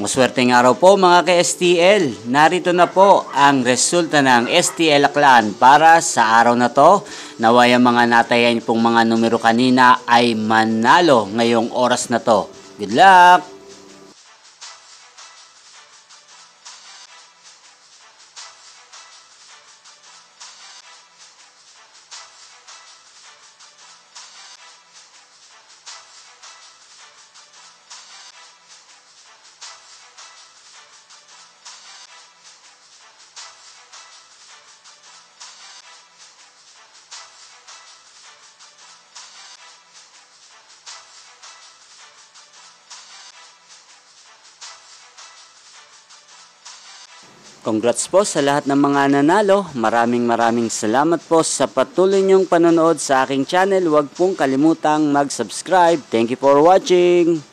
Maswerteng araw po mga ka-STL. Narito na po ang resulta ng STL Aklan para sa araw na to. Naway ang mga natayan pong mga numero kanina ay manalo ngayong oras na to. Good luck! Congrats po sa lahat ng mga nanalo. Maraming salamat po sa patuloy niyong panonood sa aking channel. Huwag pong kalimutang mag-subscribe. Thank you for watching.